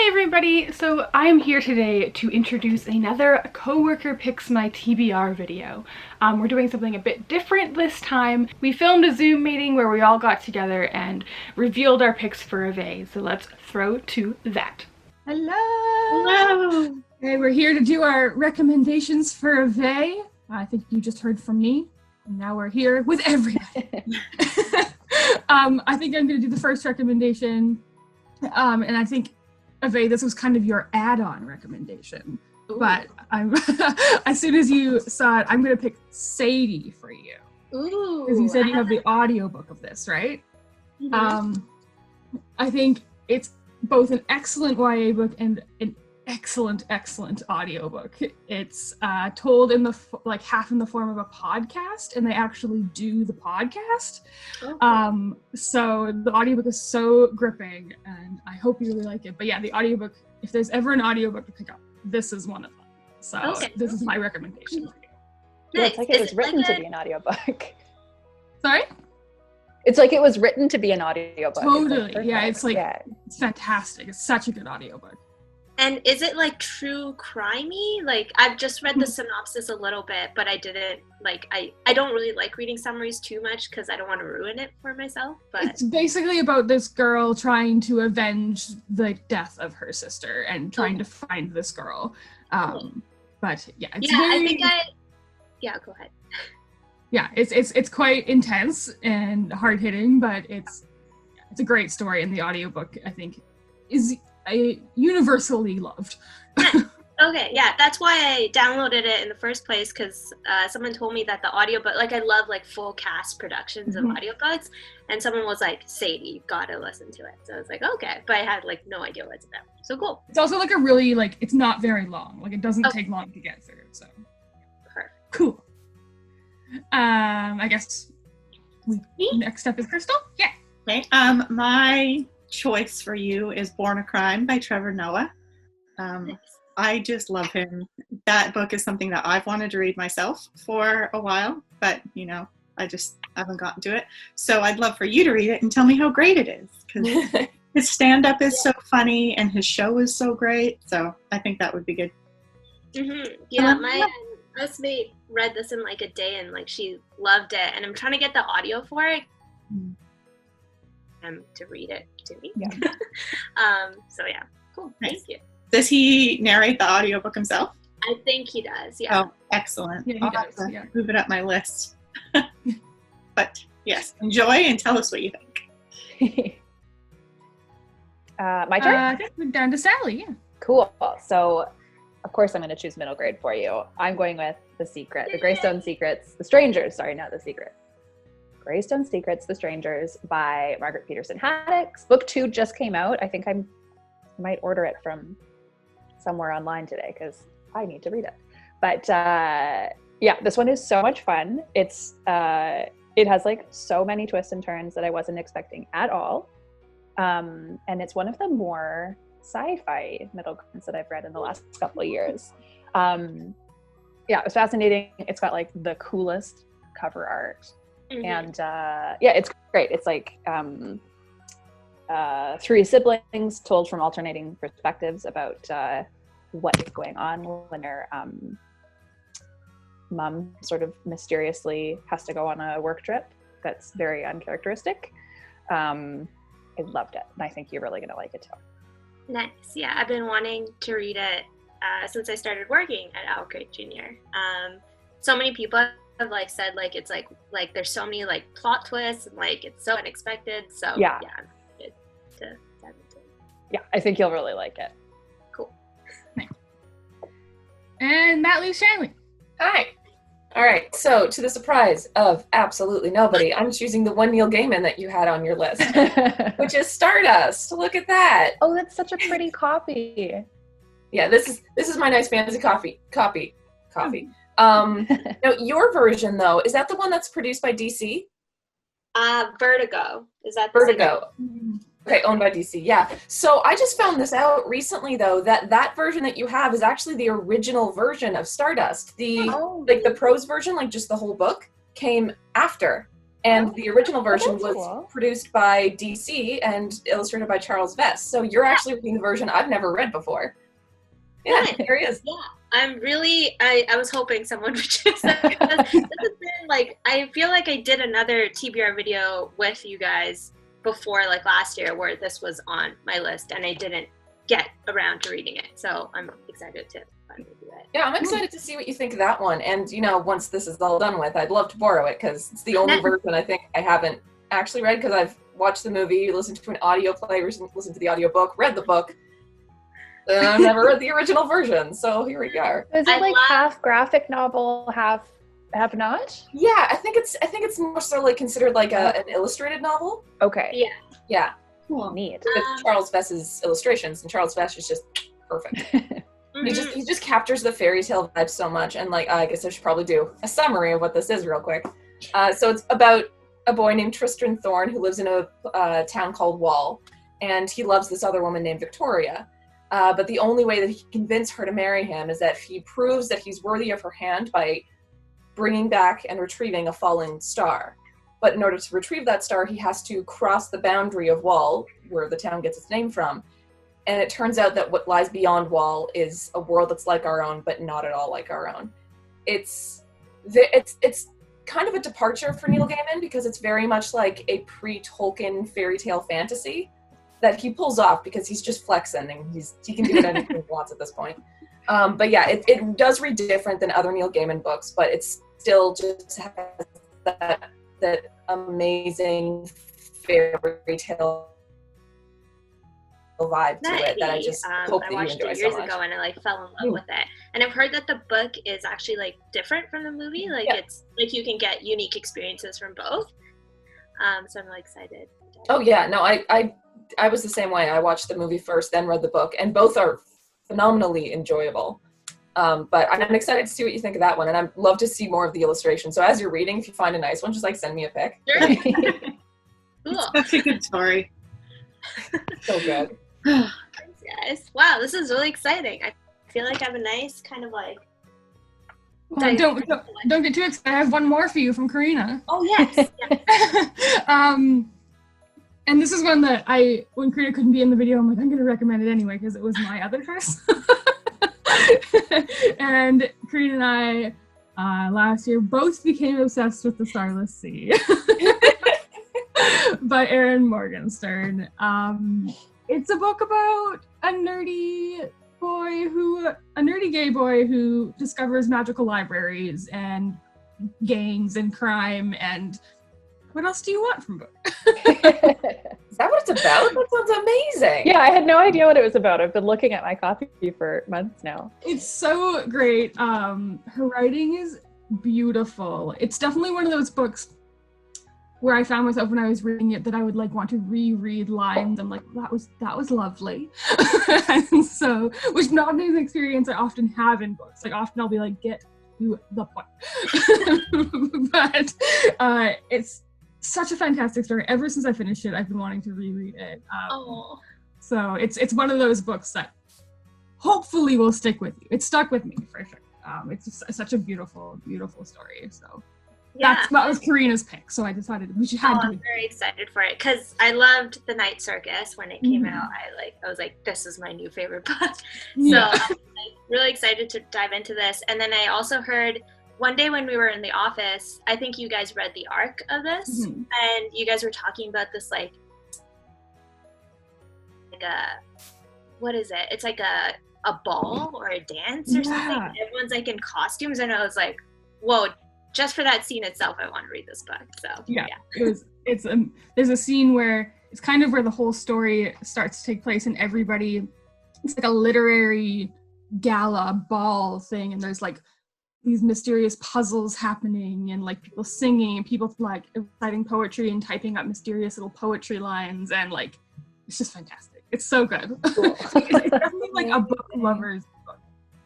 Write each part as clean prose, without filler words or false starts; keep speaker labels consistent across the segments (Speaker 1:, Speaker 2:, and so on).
Speaker 1: Hi everybody! So I'm here today to introduce another Coworker Picks My TBR video. We're doing something a bit different this time. We filmed a Zoom meeting where we all got together and revealed our picks for Avvai. So let's throw to that.
Speaker 2: Hello!
Speaker 3: Hello!
Speaker 2: Okay, we're here to do our recommendations for Avvai. I think you just heard from me, and now we're here with everybody. I think I'm going to do the first recommendation, and I think Avvai, this was kind of your add-on recommendation. Ooh. But I'm as soon as you saw it, I'm going to pick Sadie for you.
Speaker 3: Ooh!
Speaker 2: Because you said you have the audiobook of this, right?
Speaker 3: Mm-hmm.
Speaker 2: I think it's both an excellent YA book and an excellent audiobook. It's told in the half in the form of a podcast, and they actually do the podcast. Okay. So the audiobook is so gripping, and I hope you really like it. But yeah, the audiobook, if there's ever an audiobook to pick up, this is one of them. So This is my recommendation for you.
Speaker 4: Yeah, it's like it was written to be an audiobook.
Speaker 2: Sorry?
Speaker 4: It's like it was written to be an audiobook.
Speaker 2: Totally. It's it's fantastic. It's such a good audiobook.
Speaker 3: And is it like true crimey? Like I've just read the synopsis a little bit, but I didn't I don't really like reading summaries too much because I don't want to ruin it for myself. But it's
Speaker 2: basically about this girl trying to avenge the death of her sister and trying to find this girl. But yeah, it's
Speaker 3: go ahead.
Speaker 2: Yeah, it's quite intense and hard hitting, but it's a great story, and the audiobook I think is universally loved.
Speaker 3: Okay, yeah, that's why I downloaded it in the first place, because someone told me that the audiobook, I love full cast productions of audiobooks, and someone was like, Sadie, you've got to listen to it. So I was like, okay, but I had no idea what it's about. So cool.
Speaker 2: It's also a really it's not very long. It doesn't take long to get through. So
Speaker 3: perfect.
Speaker 2: Cool. I guess next up is Crystal. Yeah.
Speaker 5: Okay. My choice for you is Born a Crime by Trevor Noah.
Speaker 3: Nice.
Speaker 5: I just love him. That book is something that I've wanted to read myself for a while, but I just haven't gotten to it. So I'd love for you to read it and tell me how great it is, because his stand-up is so funny and his show is so great. So I think that would be good.
Speaker 3: Mm-hmm. Yeah, my housemate read this in a day, and she loved it, and I'm trying to get the audio for it. To read it to me.
Speaker 4: Yeah.
Speaker 3: So yeah, cool.
Speaker 5: Nice.
Speaker 3: Thank you.
Speaker 5: Does he narrate the audiobook himself?
Speaker 3: I think he does. Yeah.
Speaker 5: Oh, excellent.
Speaker 2: Yeah, he does. Yeah.
Speaker 5: Move it up my list. But yes, enjoy and tell us what you think.
Speaker 4: My turn?
Speaker 2: I think we're down to Sally. Yeah.
Speaker 4: Cool. So, of course, I'm going to choose middle grade for you. I'm going with The Secret, The Greystone Secrets, The Strangers. Sorry, not The Secret. Greystone Secrets, The Strangers by Margaret Peterson Haddix. Book 2 just came out. I think I might order it from somewhere online today because I need to read it. But yeah, this one is so much fun. It's it has so many twists and turns that I wasn't expecting at all. And it's one of the more sci-fi middle grades that I've read in the last couple of years. Yeah, it was fascinating. It's got the coolest cover art. Mm-hmm. And it's great. It's 3 siblings told from alternating perspectives about what is going on when their mom sort of mysteriously has to go on a work trip that's very uncharacteristic. I loved it, and I think you're really going to like it too.
Speaker 3: Nice. Yeah, I've been wanting to read it since I started working at OwlCrate Junior. So many people have said it's there's so many plot twists and it's so unexpected. So yeah, I'm excited to dive into it.
Speaker 4: Yeah, I think you'll really like it.
Speaker 3: Cool.
Speaker 2: And that leaves Shanley.
Speaker 6: Hi. All right. So, to the surprise of absolutely nobody, I'm choosing the one Neil Gaiman that you had on your list, which is Stardust. Look at that.
Speaker 4: Oh, that's such a pretty copy.
Speaker 6: Yeah, this is my nice fantasy copy. Now, your version though, is that the one that's produced by DC?
Speaker 3: Vertigo. Is that
Speaker 6: Vertigo? Okay, owned by DC, yeah. So I just found this out recently, though, that version that you have is actually the original version of Stardust. The prose version, just the whole book, came after. And the original version
Speaker 4: that's
Speaker 6: was
Speaker 4: cool.
Speaker 6: produced by DC and illustrated by Charles Vess. So you're actually reading the version I've never read before. Yeah,
Speaker 3: Good.
Speaker 6: there he is.
Speaker 3: Yeah, I'm really, I was hoping someone would choose that. Because this has been, like, I feel like I did another TBR video with you guys before, like, last year, where this was on my list, and I didn't get around to reading it. So I'm excited to finally do it.
Speaker 6: Yeah, I'm excited to see what you think of that one. And, you know, once this is all done with, I'd love to borrow it, because it's the only version I think I haven't actually read, because I've watched the movie, listened to an audio play, listened to the audio book, read the book. I've never read the original version, so here we are.
Speaker 4: Is it like half graphic novel, half not?
Speaker 6: Yeah, I think it's more so like considered like an illustrated novel.
Speaker 4: Okay.
Speaker 3: Yeah.
Speaker 6: Yeah,
Speaker 5: Cool.
Speaker 4: Neat.
Speaker 6: with Charles Vess's illustrations, and Charles Vess is just perfect. He just captures the fairy tale vibe so much, and like I guess I should probably do a summary of what this is real quick. So it's about a boy named Tristan Thorne who lives in a town called Wall, and he loves this other woman named Victoria. But the only way that he can convince her to marry him is that he proves that he's worthy of her hand by bringing back and retrieving a falling star. But in order to retrieve that star, he has to cross the boundary of Wall, where the town gets its name from. And it turns out that what lies beyond Wall is a world that's like our own, but not at all like our own. It's kind of a departure for Neil Gaiman, because it's very much like a pre-Tolkien fairy tale fantasy that he pulls off because he's just flexing, and he can do it anything he wants at this point. But yeah, it does read different than other Neil Gaiman books, but it still just has that amazing fairy tale vibe to it that I just hope that you enjoy so much.
Speaker 3: I watched it years ago, and I like fell in love with it. And I've heard that the book is actually like different from the movie. Like it's like you can get unique experiences from both. So I'm really excited.
Speaker 6: Oh yeah, no, I was the same way. I watched the movie first, then read the book, and both are phenomenally enjoyable. But I'm excited to see what you think of that one, and I'd love to see more of the illustration. So as you're reading, if you find a nice one, just like send me a pic.
Speaker 3: Sure. Cool.
Speaker 5: Such a good story.
Speaker 6: So good.
Speaker 3: Thanks, guys. Wow, this is really exciting. I feel like I have a nice kind of like.
Speaker 2: Well, don't get too excited. I have one more for you from Karina.
Speaker 3: Oh yes.
Speaker 2: And this is one that when Karina couldn't be in the video, I'm like, I'm going to recommend it anyway because it was my other choice. And Karina and I, last year, both became obsessed with The Starless Sea by Erin Morgenstern. It's a book about a nerdy gay boy who discovers magical libraries and gangs and crime and what else do you want from a book?
Speaker 6: Is that what it's about? That sounds amazing.
Speaker 4: Yeah, I had no idea what it was about. I've been looking at my copy for months now.
Speaker 2: It's so great. Her writing is beautiful. It's definitely one of those books where I found myself when I was reading it that I would like want to reread lines. I'm like, that was lovely. And so, which not an experience I often have in books. Like often I'll be like, get to the point. But it's such a fantastic story. Ever since I finished it, I've been wanting to reread it. So it's one of those books that hopefully will stick with you. It stuck with me for sure. It's just such a beautiful, beautiful story. So that was Karina's pick. So I decided we should have.
Speaker 3: I'm very excited for it because I loved The Night Circus when it came out. I was like, this is my new favorite book. So I'm really excited to dive into this. And then I also heard. One day when we were in the office, I think you guys read the arc of this, and you guys were talking about this like what is it? It's like a ball or a dance or something. Everyone's like in costumes, and I was like, whoa! Just for that scene itself, I want to read this book. So
Speaker 2: there's a scene where it's kind of where the whole story starts to take place, and it's like a literary gala ball thing, and there's like these mysterious puzzles happening and like people singing and people like reciting poetry and typing up mysterious little poetry lines and like it's just fantastic. It's so good. Cool. It's definitely like a book lover's book.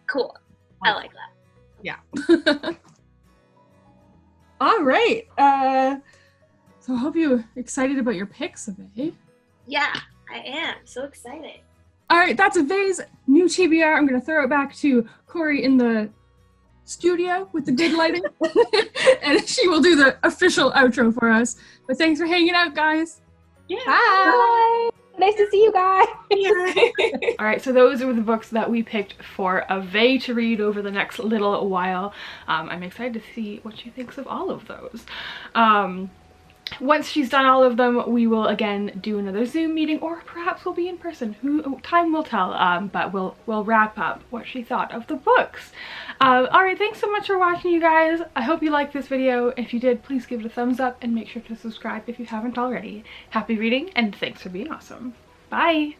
Speaker 3: Cool. I like that.
Speaker 2: Yeah. All right. So I hope you're excited about your picks, Avvai.
Speaker 3: Yeah, I am. So excited.
Speaker 2: All right, that's Avvai's new TBR. I'm going to throw it back to Cori in the studio with the good lighting. And she will do the official outro for us. But thanks for hanging out, guys.
Speaker 5: Yeah.
Speaker 4: Bye. Nice to see you guys.
Speaker 1: All right, so those were the books that we picked for Avvai to read over the next little while. I'm excited to see what she thinks of all of those. Once she's done all of them, we will again do another Zoom meeting, or perhaps we'll be in person. Time will tell. But we'll wrap up what she thought of the books. All right, thanks so much for watching, you guys. I hope you liked this video. If you did, please give it a thumbs up and make sure to subscribe if you haven't already. Happy reading, and thanks for being awesome. Bye.